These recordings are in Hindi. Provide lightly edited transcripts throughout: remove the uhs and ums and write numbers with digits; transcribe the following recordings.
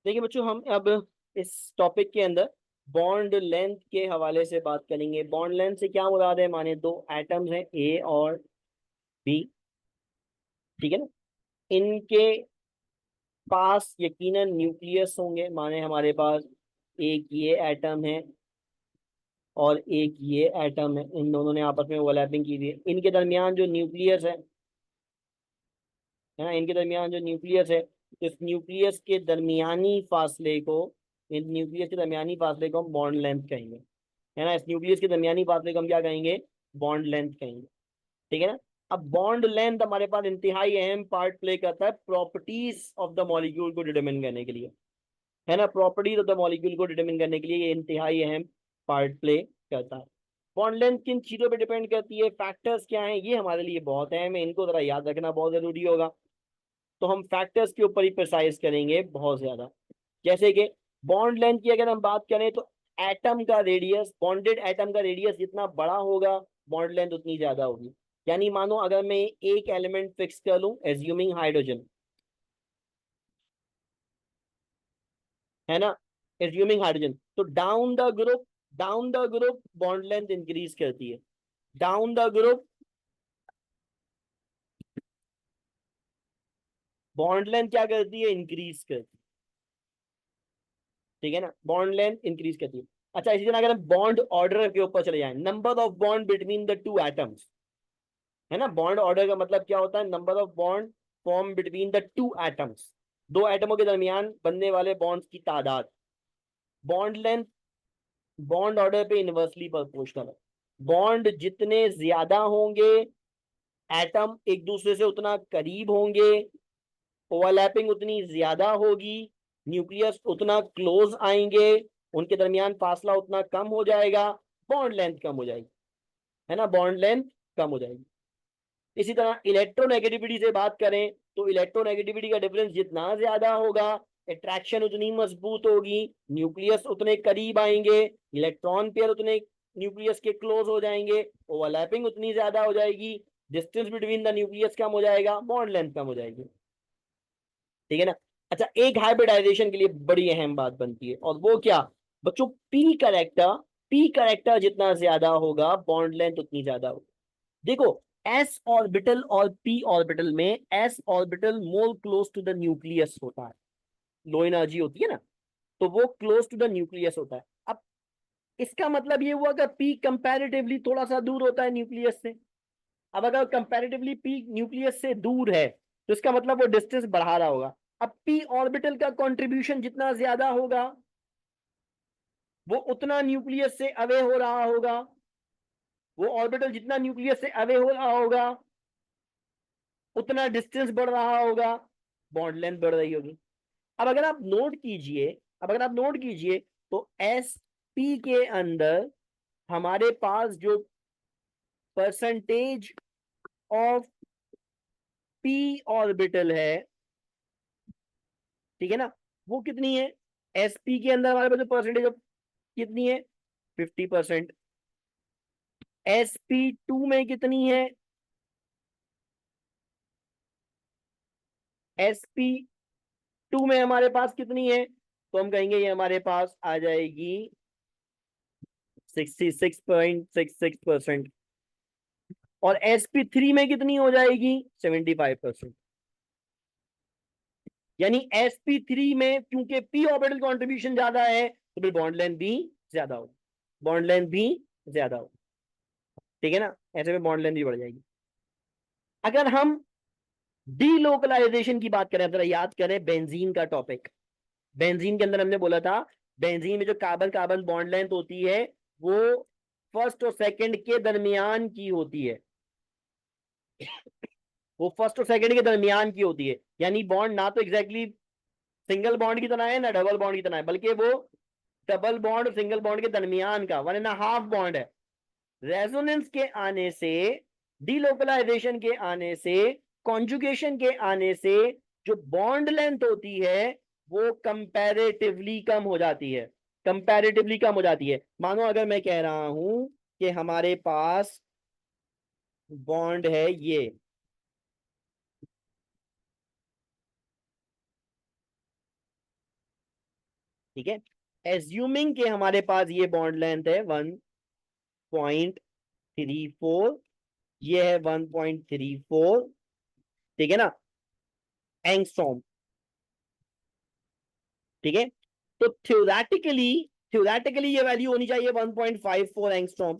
देखिए बच्चों, हम अब इस टॉपिक के अंदर बॉन्ड लेंथ के हवाले से बात करेंगे। बॉन्ड लेंथ से क्या मुराद है? माने दो एटम्स हैं ए और बी, ठीक है ना। इनके पास यकीनन न्यूक्लियस होंगे। माने हमारे पास एक ये एटम है और एक ये एटम है, इन दोनों ने आपस में ओवरलैपिंग की हुई है। इनके दरमियान जो न्यूक्लियस है ना, इनके दरमियान जो न्यूक्लियस है, तो इस न्यूक्लियस के दरमियानी फासले को, इन न्यूक्लियस के दरमियानी फासले को हम बॉन्ड लेंथ कहेंगे, है ना। इस न्यूक्लियस के दरमियानी फासले को हम क्या कहेंगे? बॉन्ड लेंथ कहेंगे, ठीक है ना। अब बॉन्ड लेंथ हमारे पास इंतहाई अहम पार्ट प्ले करता है प्रॉपर्टीज ऑफ द मॉलिक्यूल को डिटरमिन करने के लिए, है ना। प्रॉपर्टीज ऑफ द मॉलिक्यूल को डिटरमिन करने के लिए ये इंतहाई अहम पार्ट प्ले करता है। बॉन्ड लेंथ किन चीजों पे डिपेंड करती है, फैक्टर्स क्या हैं, ये हमारे लिए बहुत अहम है, इनको जरा याद रखना बहुत जरूरी होगा। तो हम फैक्टर्स के ऊपर ही प्रिसाइज करेंगे बहुत ज्यादा। जैसे कि बॉन्ड लेंथ की अगर हम बात करें तो एटम का रेडियस, बॉन्डेड एटम का रेडियस जितना बड़ा होगा बॉन्ड लेंथ उतनी ज्यादा होगी। यानी मानो अगर मैं एक एलिमेंट फिक्स कर लूं, एज्यूमिंग हाइड्रोजन, है ना, एज्यूमिंग हाइड्रोजन, तो down the group bond length increase करती है। Down the group bond length क्या करती है? इंक्रीज करती है, ठीक है ना। बॉन्ड लेंथ इंक्रीज करती है। अच्छा, इसी तरह अगर हम बॉन्ड ऑर्डर के ऊपर चले जाएं, number of bond between the two atoms, है ना। बॉन्ड ऑर्डर का मतलब क्या होता है? Number of bond form between the two atoms, दो एटमों के दरमियान बनने वाले बॉन्ड्स की तादाद। बॉन्ड लेंथ बॉन्ड ऑर्डर पे इनवर्सली प्रोपोर्शनल है। बॉन्ड जितने ज्यादा होंगे, एटम एक दूसरे से उतना करीब होंगे, ओवरलैपिंग उतनी ज्यादा होगी, न्यूक्लियस उतना क्लोज आएंगे, उनके दरमियान फासला उतना कम हो जाएगा, बॉन्ड लेंथ कम हो जाएगी, है ना। बॉन्ड लेंथ कम हो जाएगी। इसी तरह इलेक्ट्रोनेगेटिविटी से बात करें तो इलेक्ट्रोनेगेटिविटी का डिफरेंस जितना ज्यादा होगा, अट्रैक्शन उतनी मजबूत होगी, न्यूक्लियस उतने करीब आएंगे, इलेक्ट्रॉन पेयर उतने न्यूक्लियस के क्लोज हो जाएंगे, ओवरलैपिंग उतनी ज्यादा हो जाएगी, डिस्टेंस बिटवीन द न्यूक्लियस कम हो जाएगा, बॉन्ड लेंथ कम हो जाएगी, ठीक है ना। अच्छा, एक हाइब्रिडाइजेशन के लिए बड़ी अहम बात बनती है, और वो क्या बच्चों? पी करेक्टर जितना ज्यादा होगा बॉन्ड लेंथ उतनी ज्यादा होगी। देखो, एस ऑर्बिटल और पी ऑर्बिटल में S orbital more close to the nucleus होता है, लो एनर्जी होती है ना, तो वो क्लोज टू द न्यूक्लियस होता है। अब इसका मतलब ये हुआ कि पी कंपैरेटिवली थोड़ा सा दूर होता है न्यूक्लियस से। अब अगर कंपैरेटिवली पी न्यूक्लियस से दूर है तो इसका मतलब वो डिस्टेंस बढ़ा रहा होगा। अब पी ऑर्बिटल का कंट्रीब्यूशन जितना ज्यादा होगा वो उतना न्यूक्लियस से अवे हो रहा होगा, वो ऑर्बिटल जितना न्यूक्लियस से अवे हो रहा होगा उतना डिस्टेंस बढ़ रहा होगा, बॉन्ड लेंथ बढ़ रही होगी। अब अगर आप नोट कीजिए, तो एस पी के अंदर हमारे पास जो परसेंटेज ऑफ पी ऑर्बिटल है, ठीक है ना, वो कितनी है? एस पी के अंदर हमारे पास जो परसेंटेज ऑफ कितनी है? 50%। एस पी टू में कितनी है? एस पी टू में हमारे पास कितनी है? तो हम कहेंगे ये हमारे पास आ जाएगी 66.66%। और sp3 में कितनी हो जाएगी? 75%। यानी sp3 में क्योंकि p ऑर्बिटल कंट्रीब्यूशन ज्यादा है तो फिर बॉन्ड लेंथ भी ज्यादा होगी, बॉन्ड लेंथ भी ज्यादा होगी, ठीक है ना। ऐसे में बॉन्ड लेंथ भी बढ़ जाएगी। अगर हम डीलोकलाइजेशन की बात करें, जरा याद करें बेंजीन का टॉपिक। बेंजीन के अंदर हमने बोला था, बेंजीन में जो कार्बन कार्बन बॉन्ड लेंथ होती है वो फर्स्ट और सेकंड के दरमियान की होती है, वो फर्स्ट और सेकंड के दरमियान की होती है। यानी बॉन्ड ना तो एग्जैक्टली सिंगल बॉन्ड की तरह है ना डबल बॉन्ड की तरह है, बल्कि वो डबल बॉन्ड और सिंगल बॉन्ड के दरमियान का 1.5 बॉन्ड है। रेजोनेंस के आने से, डीलोकलाइजेशन के आने से, कॉन्जुगेशन के आने से जो बॉन्ड लेंथ होती है वो कंपैरेटिवली कम हो जाती है, कंपैरेटिवली कम हो जाती है। मानो अगर मैं कह रहा हूं कि हमारे पास बॉन्ड है ये, ठीक है, एज्यूमिंग के हमारे पास ये बॉन्ड लेंथ है 1.34, ये है 1.34, ठीक है ना, एंगस्ट्रॉम। ठीक है, तो थ्योरेटिकली ये वैल्यू होनी चाहिए 1.54 एंगस्ट्रॉम,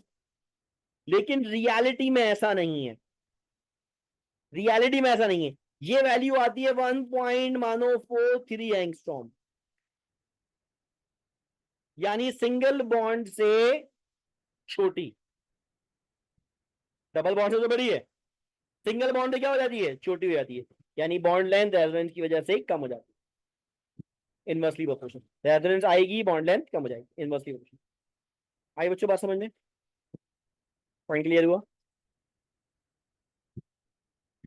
लेकिन रियलिटी में ऐसा नहीं है, रियलिटी में ऐसा नहीं है। ये वैल्यू आती है 1.43 एंगस्ट्रॉम, यानी सिंगल बॉन्ड से छोटी, डबल बॉन्ड से तो बड़ी है, सिंगल बॉन्ड से क्या हो जाती है, छोटी हो जाती है, यानी बॉन्ड लेंथ रेजोनेंस की वजह से कम हो जाती है, इनवर्सली प्रोपोर्शनल। रेजोनेंस आएगी, बॉन्ड लेंथ कम हो जाएगी, इनवर्सली प्रोपोर्शनल। आई बच्चों बात समझ में, पॉइंट क्लियर हुआ?